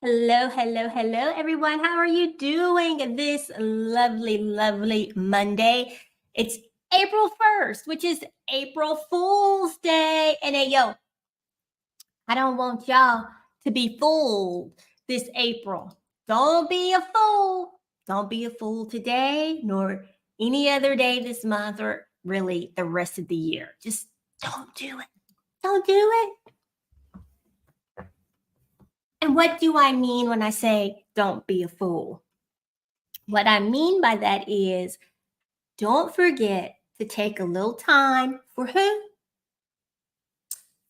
Hello, hello, hello, everyone. How are you doing this lovely, lovely Monday? It's April 1st, which is April Fool's Day. And hey, yo, I don't want y'all to be fooled this April. Don't be a fool. Don't be a fool today, nor any other day this month, or really the rest of the year. Just don't do it. Don't do it. And what do I mean when I say don't be a fool? What I mean by that is don't forget to take a little time for who?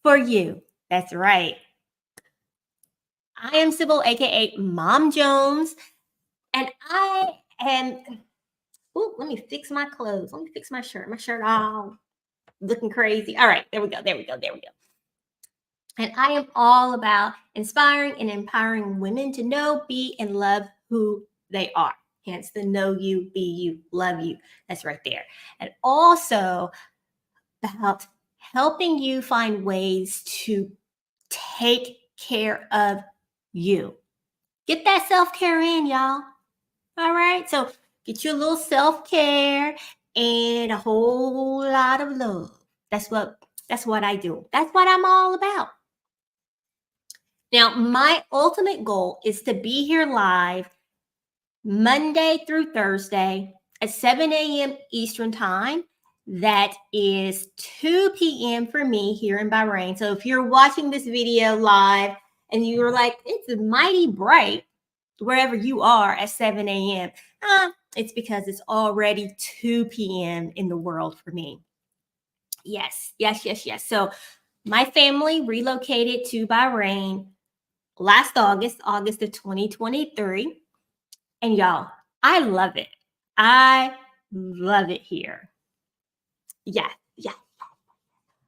For you. That's right. I am Sybil, aka MomJonz, and I am. Ooh, let me fix my clothes. Let me fix my shirt. My shirt all looking crazy. All right, there we go. There we go. There we go. And I am all about inspiring and empowering women to know, be, and love who they are. Hence the know you, be you, love you. That's right there. And also about helping you find ways to take care of you. Get that self-care in, y'all. All right. So get you a little self-care and a whole lot of love. That's what I do. That's what I'm all about. Now, my ultimate goal is to be here live Monday through Thursday at 7 a.m. Eastern Time. That is 2 p.m. for me here in Bahrain. So if you're watching this video live and you're like, it's mighty bright wherever you are at 7 a.m., it's because it's already 2 p.m. in the world for me. Yes, yes, yes, yes. So my family relocated to Bahrain last August of 2023. And y'all, I love it. I love it here. Yeah, yeah.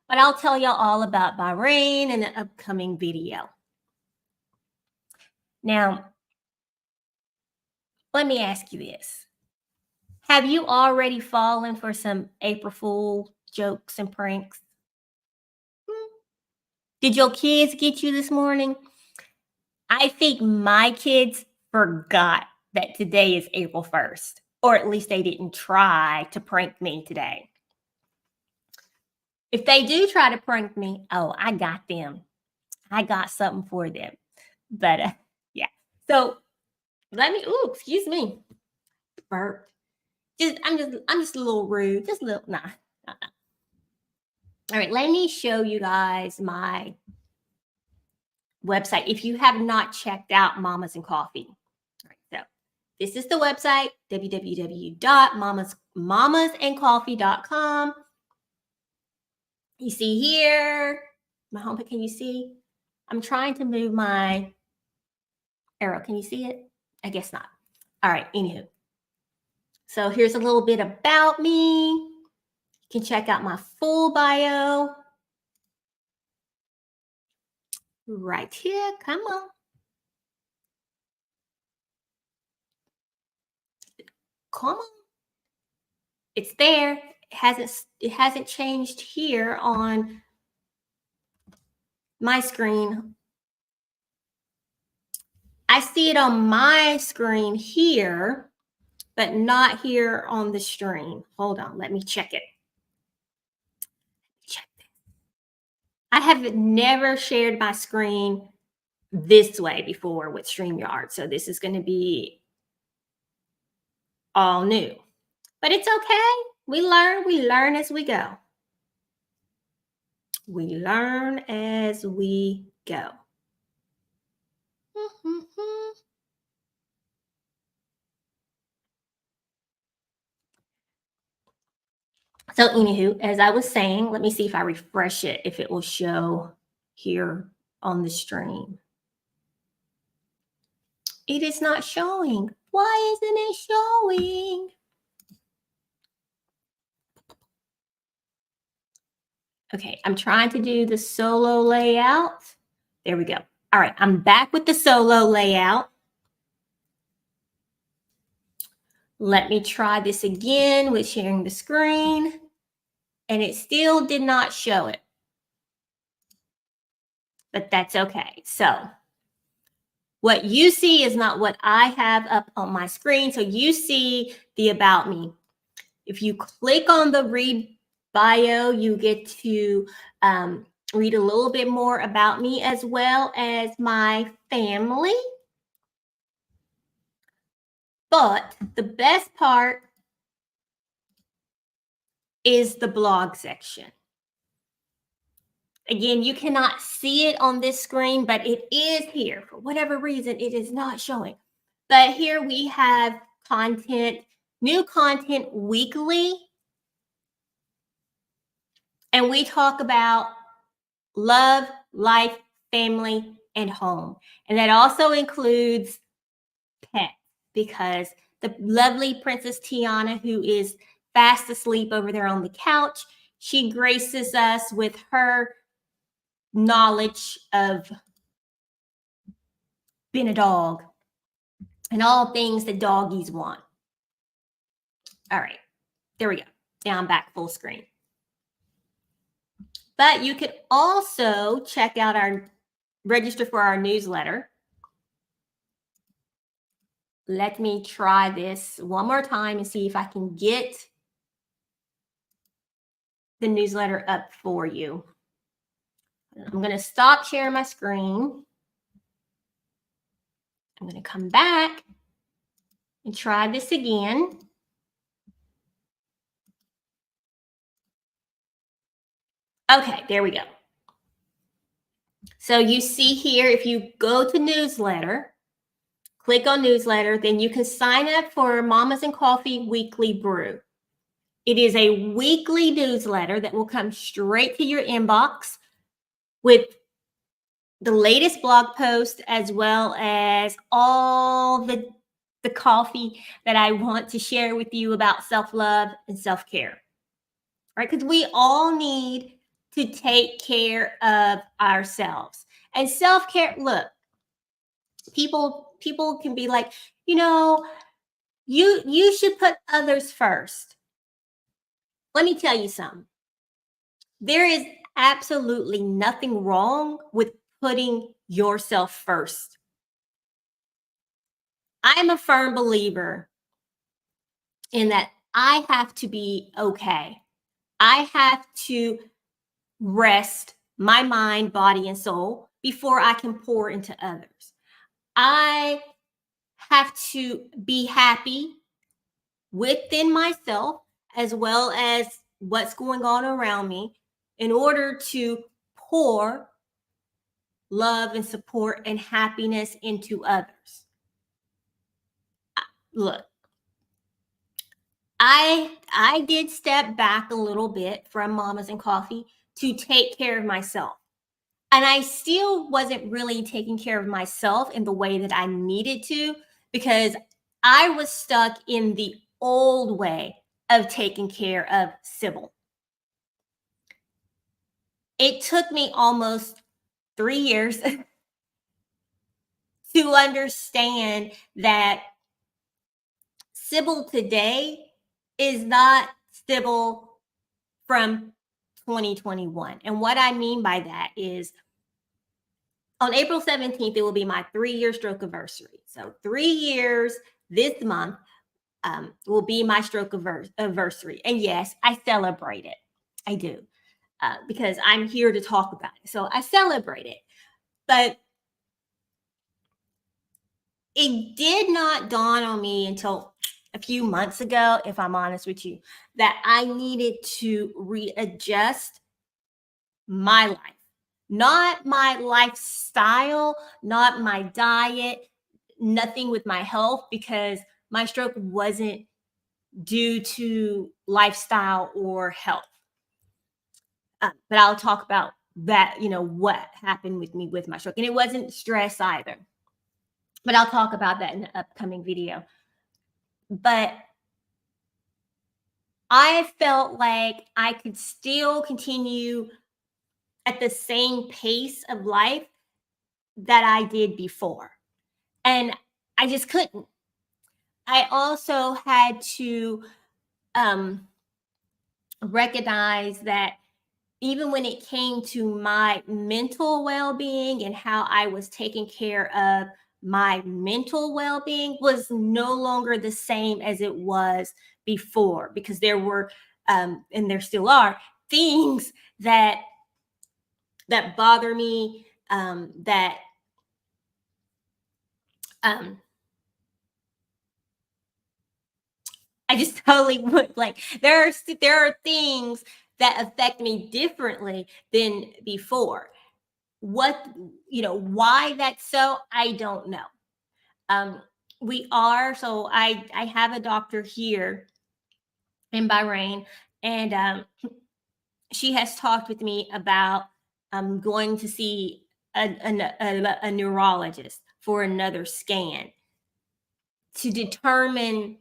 But I'll tell y'all all about Bahrain in an upcoming video. Now, let me ask you this. Have you already fallen for some April Fool jokes and pranks? Did your kids get you this morning? I think my kids forgot that today is April 1st, or at least they didn't try to prank me today. If they do try to prank me, oh, I got them. I got something for them. But yeah. So excuse me. Burp. I'm just a little rude. Just a little, nah. All right, let me show you guys my website. If you have not checked out Mamas and Coffee. All right, so this is the website, www.mamasandcoffee.com. You see here, my homepage, can you see? I'm trying to move my arrow. Can you see it? I guess not. All right, anywho. So here's a little bit about me. You can check out my full bio right here. Come on. Come on. It's there. It hasn't changed here on my screen. I see it on my screen here, but not here on the stream. Hold on, let me check it. Check this. I have never shared my screen this way before with StreamYard, so this is going to be all new. But it's okay. We learn as we go. We learn as we go. So anywho, as I was saying, let me see if I refresh it, if it will show here on the stream. It is not showing. Why isn't it showing? Okay, I'm trying to do the solo layout. There we go. All right, I'm back with the solo layout. Let me try this again with sharing the screen. And it still did not show it. But that's okay. So What you see is not what I have up on my screen. So you see the About Me. If you click on the Read Bio, you get to read a little bit more about me as well as my family. But the best part is the blog section. Again, you cannot see it on this screen, but it is here. For whatever reason, it is not showing. But here we have content, new content weekly. And we talk about love, life, family, and home. And that also includes pets, because the lovely Princess Tiana, who is fast asleep over there on the couch, she graces us with her knowledge of being a dog and all things that doggies want. All right, there we go. Now I'm back full screen. But you could also check out our register for our newsletter. Let me try this one more time and see if I can get the newsletter up for you. I'm going to stop sharing my screen. I'm going to come back and try this again. Okay, there we go. So you see here, if you go to newsletter, click on newsletter, then you can sign up for Mamas and Coffee Weekly Brew. It is a weekly newsletter that will come straight to your inbox with the latest blog post, as well as all the coffee that I want to share with you about self-love and self-care, right? Because we all need to take care of ourselves. And self-care, look, people can be like, you know, you should put others first. Let me tell you something. There is absolutely nothing wrong with putting yourself first. I'm a firm believer in that I have to be okay. I have to rest my mind, body, and soul before I can pour into others. I have to be happy within myself as well as what's going on around me in order to pour love and support and happiness into others. Look, I did step back a little bit from Mamas and Coffee to take care of myself. And I still wasn't really taking care of myself in the way that I needed to, because I was stuck in the old way of taking care of Sybil. It took me almost 3 years to understand that Sybil today is not Sybil from 2021. And what I mean by that is on April 17th, it will be my 3-year stroke anniversary. So 3 years this month will be my stroke anniversary. And yes, I celebrate it. I do. Because I'm here to talk about it. So I celebrate it. But it did not dawn on me until a few months ago, if I'm honest with you, that I needed to readjust my life. Not my lifestyle, not my diet, nothing with my health, because my stroke wasn't due to lifestyle or health. But I'll talk about that, what happened with me with my stroke. And it wasn't stress either. But I'll talk about that in the upcoming video. But I felt like I could still continue at the same pace of life that I did before. And I just couldn't. I also had to recognize that even when it came to my mental well-being and how I was taking care of my mental well-being was no longer the same as it was before, because there were and there still are things that bother me, that um I just totally would like, there are things that affect me differently than before. What, why that's so, I don't know. Um we are so I have a doctor here in Bahrain, and she has talked with me about going to see a neurologist for another scan to determine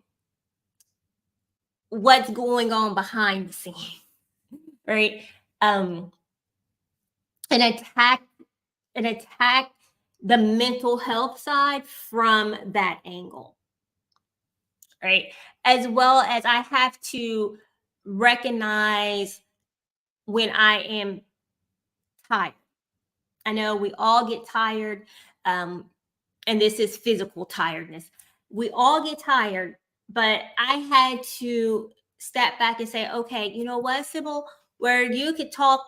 what's going on behind the scene, right? Um, and attack the mental health side from that angle, right? As well as I have to recognize when I am tired. I know we all get tired, um, and this is physical tiredness. We all get tired, but I had to step back and say, okay, you know what, Sybil, where you could talk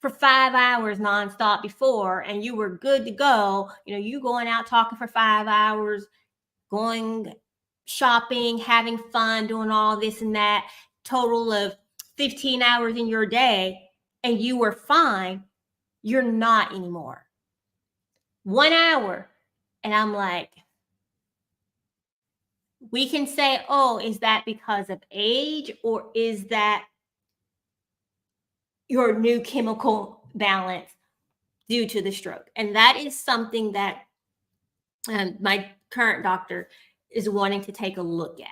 for 5 hours nonstop before and you were good to go, you going out talking for 5 hours, going shopping, having fun, doing all this and that, total of 15 hours in your day, and you were fine. You're not anymore. 1 hour. And I'm like, we can say, oh, is that because of age, or is that your new chemical balance due to the stroke? And that is something that my current doctor is wanting to take a look at.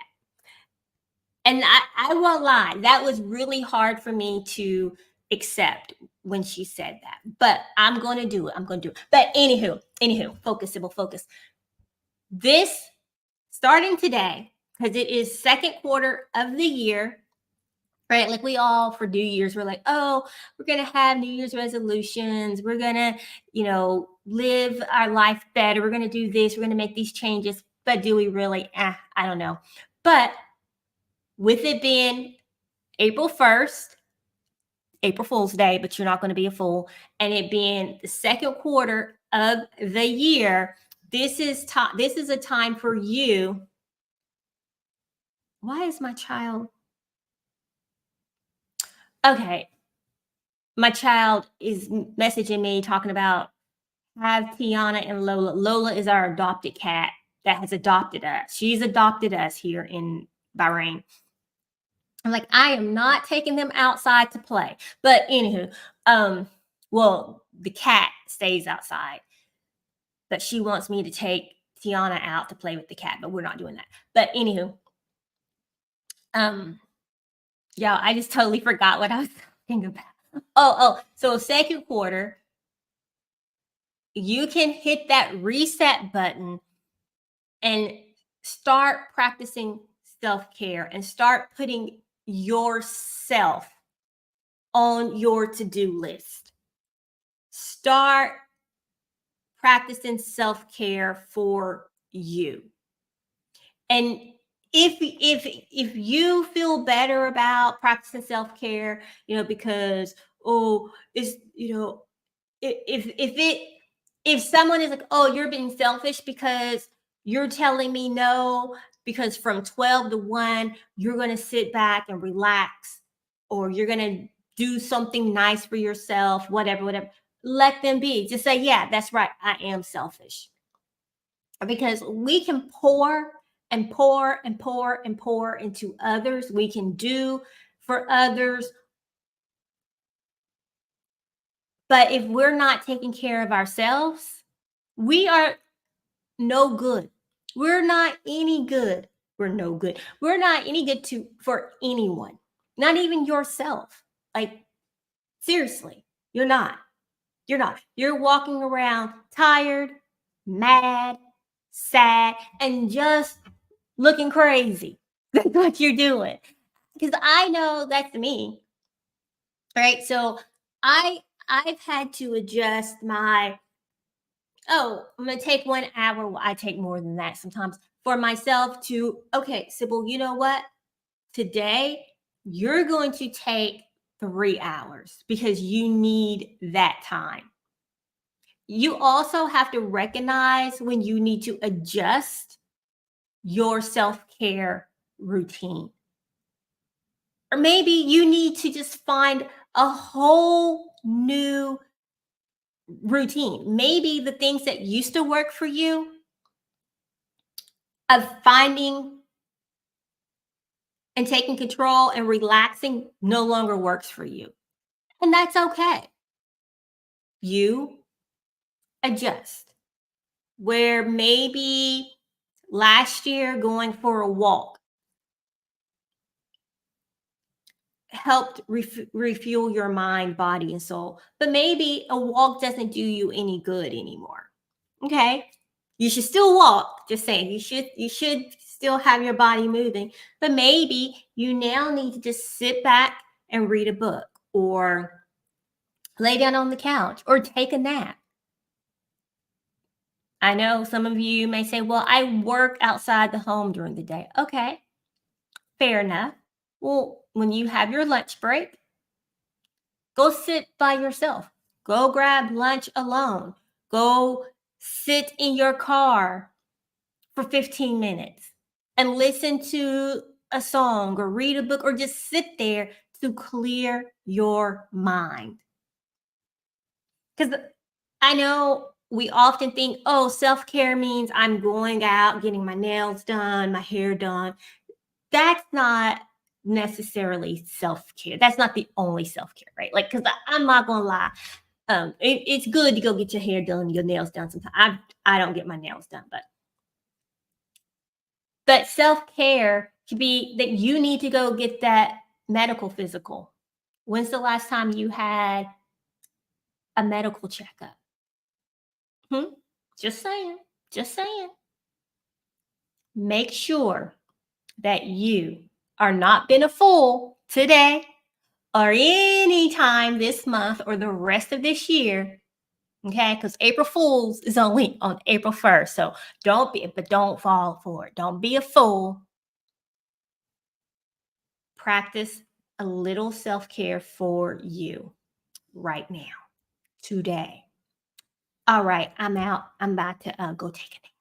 And I won't lie, that was really hard for me to accept when she said that. But I'm going to do it. I'm going to do it. But anywho, focus, Sybil, focus. This, starting today, because it is second quarter of the year, right? Like, we all, for New Year's, we're like, oh, we're going to have New Year's resolutions. We're going to, live our life better. We're going to do this. We're going to make these changes. But do we really? I don't know. But with it being April 1st, April Fool's Day, but you're not going to be a fool, and it being the second quarter of the year, this is a time for you. Why is my child? Okay. My child is messaging me talking about have Tiana and Lola. Lola is our adopted cat that has adopted us. She's adopted us here in Bahrain. I'm like, I am not taking them outside to play. But anywho, well, the cat stays outside, but she wants me to take Tiana out to play with the cat, but we're not doing that. But anywho, yeah, I just totally forgot what I was talking about. So second quarter, you can hit that reset button and start practicing self-care and start putting yourself on your to-do list. Start practicing self-care for you. And if you feel better about practicing self-care, because it's if someone is like, oh, you're being selfish because you're telling me no, because from 12 to 1 you're going to sit back and relax, or you're going to do something nice for yourself, whatever, let them be. Just say, yeah, that's right, I am selfish. Because we can pour and pour and pour and pour into others. We can do for others. But if we're not taking care of ourselves, we are no good. We're not any good. We're no good. We're not any good for anyone, not even yourself. Like, seriously, you're not. You're not. You're walking around tired, mad, sad, and just looking crazy. That's what you're doing. Because I know that's me. Right. So I've had to adjust my oh, I'm going to take 1 hour. Well, I take more than that sometimes for myself to, okay, Sybil, you know what? Today, you're going to take 3 hours because you need that time. You also have to recognize when you need to adjust your self care routine. Or maybe you need to just find a whole new routine. Maybe the things that used to work for you, of finding and taking control and relaxing, no longer works for you. And that's okay. You adjust. Where maybe last year going for a walk helped refuel your mind, body, and soul. But maybe a walk doesn't do you any good anymore. Okay? You should still walk, just saying. You should still have your body moving, but maybe you now need to just sit back and read a book or lay down on the couch or take a nap. I know some of you may say, "Well, I work outside the home during the day." Okay, fair enough. Well, when you have your lunch break, go sit by yourself. Go grab lunch alone. Go sit in your car for 15 minutes and listen to a song or read a book or just sit there to clear your mind. Because I know we often think, oh, self care means I'm going out, getting my nails done, my hair done. That's not necessarily self care. That's not the only self care, right? Like, because I'm not going to lie. It's good to go get your hair done, your nails done sometimes. I don't get my nails done, but self-care could be that you need to go get that medical physical. When's the last time you had a medical checkup? Hmm? Just saying. Just saying. Make sure that you are not been a fool today or any time this month or the rest of this year. Okay, because April Fools is only on April 1st. So don't fall for it. Don't be a fool. Practice a little self care for you right now, today. All right, I'm out. I'm about to go take a nap.